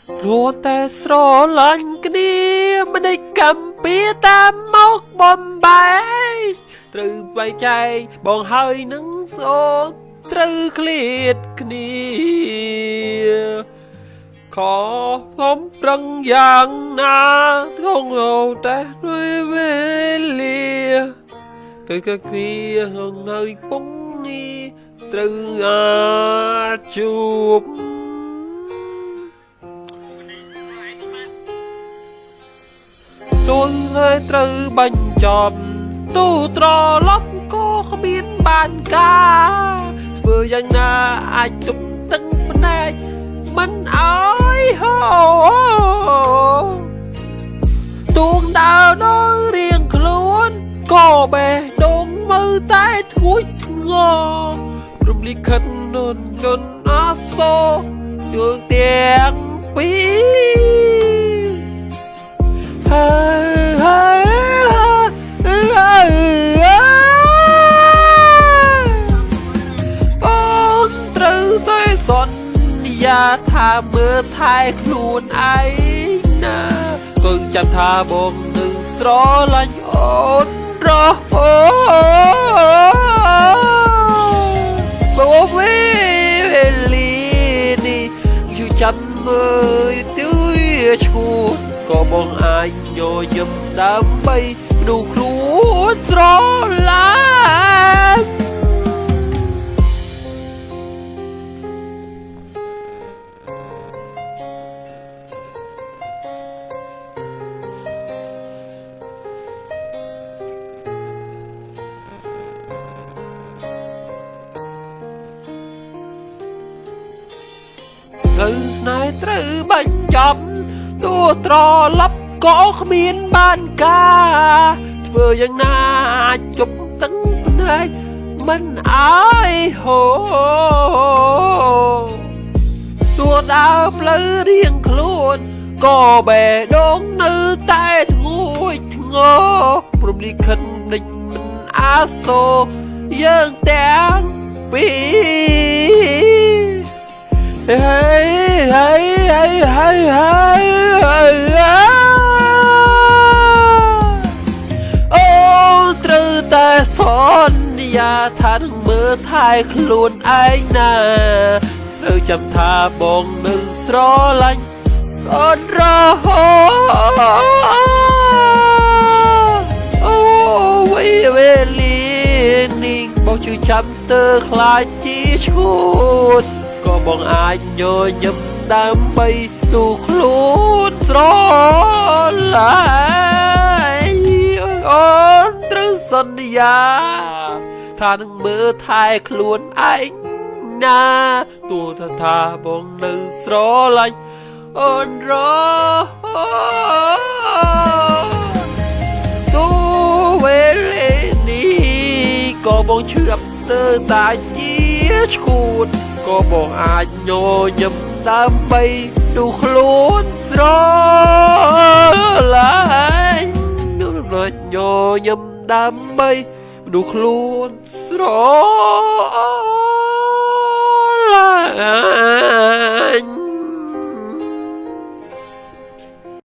ព្រោះតែស្រឡាញ់គ្នាមិនได้កំពីតាមមកបំបែកត្រូវបែកចែកបងហើយនឹងសូនត្រូវឃ្លាតគ្នាខំប្រឹងយ៉ាងណាគង់រតែด้วยវេលាទៅក៏គ្នានៅពុំនេះត្រូវអាចជួបចូលហើយត្រូវបញ្ចប់ទូត្រឡប់ក៏គ្មានបានការធ្វើយ៉ាងណាអាចទប់តឹងភ្នែកមិនអើយហូទួងដើរដល់រៀងខ្លួនក៏បេះដូងមើលតែធ្ងួចធ្ងររំលឹកខិតនុនអាសូយើងទាំងពីរអូនត្រូវតែសន្យាថាមើលថែខ្លួនឯងណាគឹងចាំថាបងនឹងស្រឡាញ់អូនរហូតបើវាវេលានេះយូរចាំមើលទួយឈួតក៏បងអាចញញឹមដើម្បីមនុស្សខ្លួនស្រឡាញ់ត្រូវស្នេហ៍ត្រូវបញ្ចប់ទួត្រឡប់ក៏គ្មានបានការធ្វើយ៉ាងណាអាចជប់តឹងភ្នែកមិនអើយហូទួដើរផ្លូវរៀងខ្លួនក៏បេះដូងនៅតែធ្ងួចធ្ងរព្រមលិខិតដេញមិនអាសូរយើងទាំងពីរអូត្រូវតែសន្យាថានឹងមើលថែខ្លួនឯងណាត្រូវចាំថាបងនឹងស្រឡាញ់អូនរហូតអូវេលានេះបងជឿចាំស្ទើរខ្លាចជាឈួតក៏បងអាចញញឹមដើម្បីទូខ្លួនស្រឡាញ់អូនត្រូវសន្យាថានឹងមើលថែខ្លួនឯងណាទោះថាបងនៅស្រឡាញ់អូនរហូតទូវេលានេះក៏បងជឿស្ទើរតែជាឈួតក៏បងអាចញញឹមដើម្បីទូខ្លួនស្រឡាញ់ញញឹមដើម្បីទូខ្លួនស្រឡាញ់